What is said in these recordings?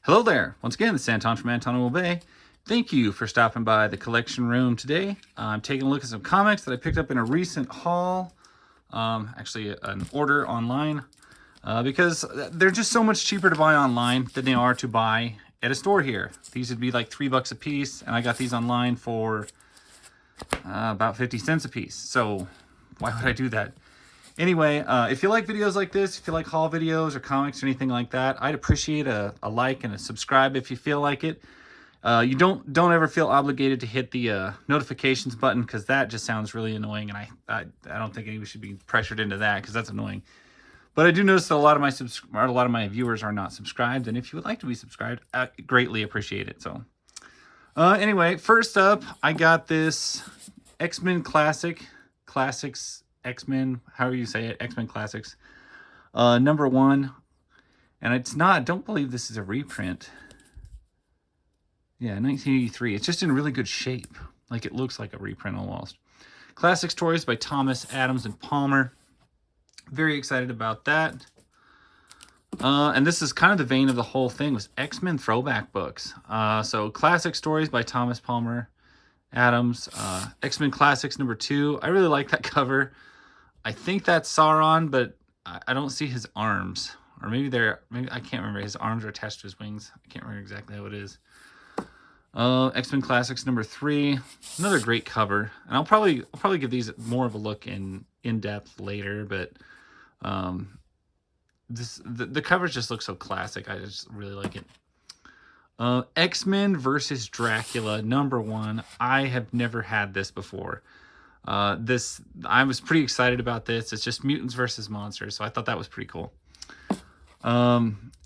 Hello there. Once again, it's Anton from Anton Will Bay. Thank you for stopping by the collection room today. I'm taking a look at some comics that I picked up in a recent haul. Actually, an order online. Because they're just so much cheaper to buy online than they are to buy at a store here. These would be like $3 a piece, and I got these online for about 50 cents a piece. So why would I do that? Anyway, if you like videos like this, if you like haul videos or comics or anything like that, I'd appreciate a like and a subscribe if you feel like it. You don't ever feel obligated to hit the notifications button, because that just sounds really annoying, and I don't think anyone should be pressured into that, because that's annoying. But I do notice that a lot of my viewers are not subscribed, and if you would like to be subscribed, I greatly appreciate it. So anyway, first up, I got this X-Men Classics X-Men, however you say it, X-Men Classics, #1. And it's not, don't believe this is a reprint. Yeah, 1983. It's just in really good shape. Like, it looks like a reprint almost. Classic Stories by Thomas, Adams, and Palmer. Very excited about that. And this is kind of the vein of the whole thing, was X-Men throwback books. So Classic Stories by Thomas, Palmer, Adams. X-Men Classics #2. I really like that cover. I think that's Sauron, but I don't see his arms. Or maybe I can't remember. His arms are attached to his wings. I can't remember exactly how it is. X-Men Classics #3. Another great cover. And I'll probably give these more of a look in depth later, but the covers just look so classic. I just really like it. X-Men versus Dracula #1. I have never had this before. I was pretty excited about this. It's just mutants versus monsters, so I thought that was pretty cool.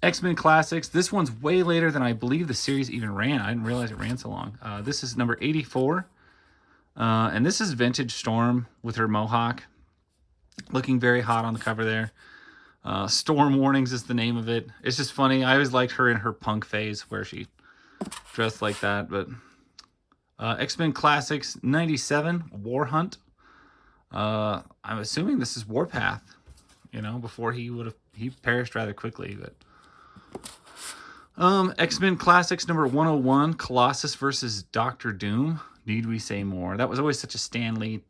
X-Men Classics. This one's way later than I believe the series even ran. I didn't realize it ran so long. This is number 84. And this is Vintage Storm with her mohawk. Looking very hot on the cover there. Storm Warnings is the name of it. It's just funny. I always liked her in her punk phase where she dressed like that. But X-Men Classics '97, War Hunt. I'm assuming this is Warpath. You know, before he perished rather quickly. But X-Men Classics #101, Colossus versus Doctor Doom. Need we say more? That was always such a Stan Lee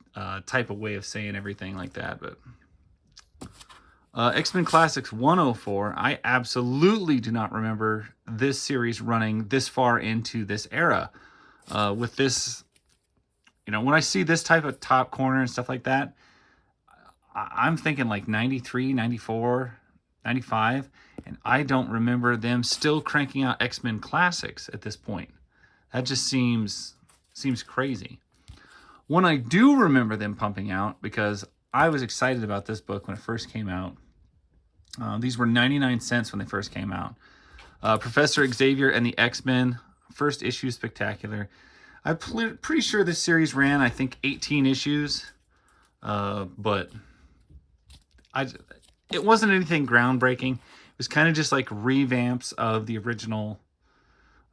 type of way of saying everything like that. But X-Men Classics #104. I absolutely do not remember this series running this far into this era. With this, you know, when I see this type of top corner and stuff like that, I'm thinking like 93, 94, 95, and I don't remember them still cranking out X-Men Classics at this point. That just seems crazy. One I do remember them pumping out, because I was excited about this book when it first came out. These were 99 cents when they first came out. Professor Xavier and the X-Men, first issue spectacular. I'm pretty sure this series ran, I think, 18 issues. But it wasn't anything groundbreaking. It was kind of just like revamps of the original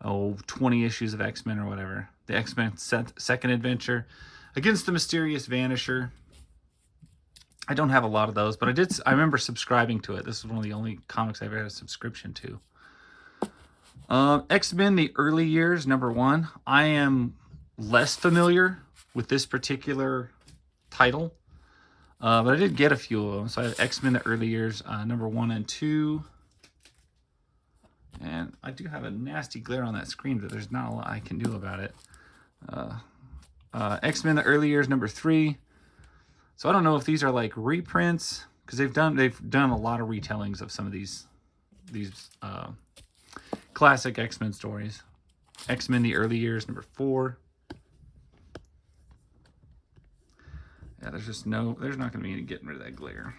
20 issues of X-Men or whatever. The X-Men Second Adventure Against the Mysterious Vanisher. I don't have a lot of those, but I remember subscribing to it. This is one of the only comics I've ever had a subscription to. X-Men The Early Years #1. I am less familiar with this particular title, but I did get a few of them. So I have X-Men The Early Years #1 and 2. And I do have a nasty glare on that screen, but there's not a lot I can do about it. X-Men The Early Years #3. So I don't know if these are like reprints, because they've done a lot of retellings of some of these classic X-Men stories. X-Men The Early Years #4. Yeah, there's not going to be any getting rid of that glare.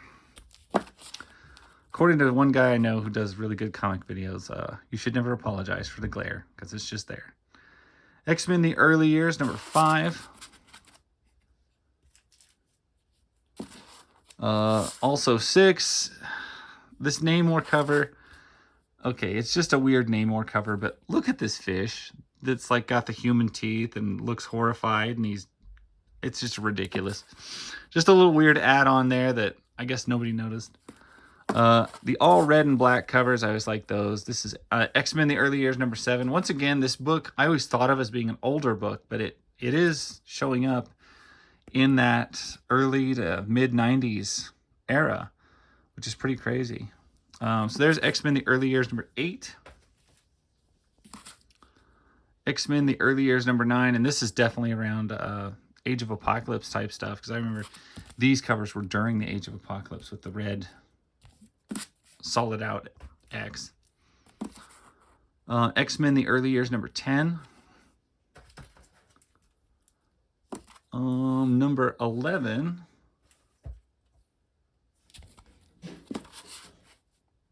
According to one guy I know who does really good comic videos, you should never apologize for the glare, because it's just there. X-Men The Early Years #5. Also 6. This Namor cover. Okay, it's just a weird Namor cover, but look at this fish that's like got the human teeth and looks horrified, and it's just ridiculous. Just a little weird add-on there that I guess nobody noticed. The all red and black covers, I always like those. This is X-Men the Early Years #7. Once again, this book I always thought of as being an older book, but it is showing up in that early to mid 90s era, which is pretty crazy. So there's X-Men the Early Years #8. X-Men the Early Years #9, and this is definitely around Age of Apocalypse type stuff, because I remember these covers were during the Age of Apocalypse with the red solid out X. X-Men the Early Years #10. Number 11.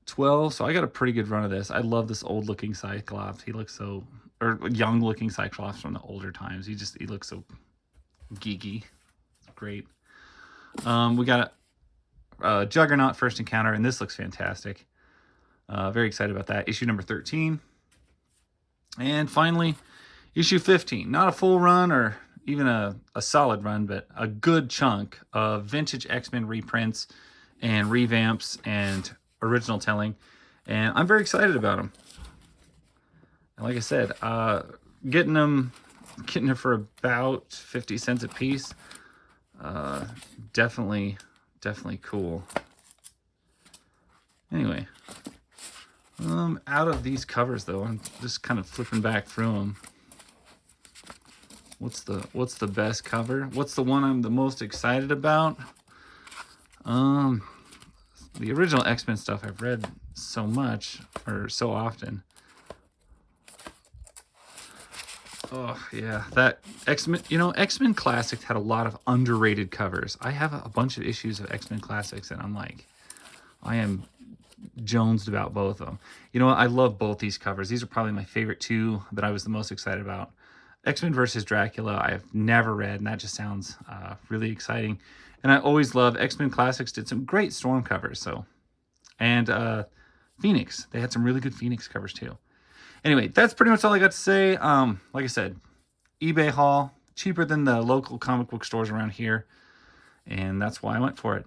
12. So I got a pretty good run of this. I love this old looking Cyclops. He looks so, or young looking Cyclops from the older times. He looks so geeky. Great. We got Juggernaut First Encounter, and this looks fantastic. Very excited about that. Issue number 13. And finally, issue 15. Not a full run or even a solid run, but a good chunk of vintage X-Men reprints and revamps and original telling. And I'm very excited about them. And like I said, getting them for about 50 cents a piece. Definitely cool. Anyway, out of these covers though, I'm just kind of flipping back through them. What's the best cover? What's the one I'm the most excited about? The original X-Men stuff I've read so much, or so often. Oh yeah, that X-Men, X-Men Classics had a lot of underrated covers. I have a bunch of issues of X-Men Classics, and I am jonesed about both of them. You know what? I love both these covers. These are probably my favorite two that I was the most excited about. X-Men versus Dracula, I've never read, and that just sounds really exciting. And I always love X-Men Classics did some great Storm covers, and Phoenix. They had some really good Phoenix covers too. Anyway, that's pretty much all I got to say. Like I said, eBay haul, cheaper than the local comic book stores around here, and that's why I went for it.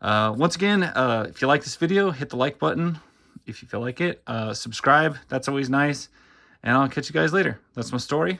Once again, if you like this video, hit the like button if you feel like it. Subscribe, that's always nice. And I'll catch you guys later. That's my story.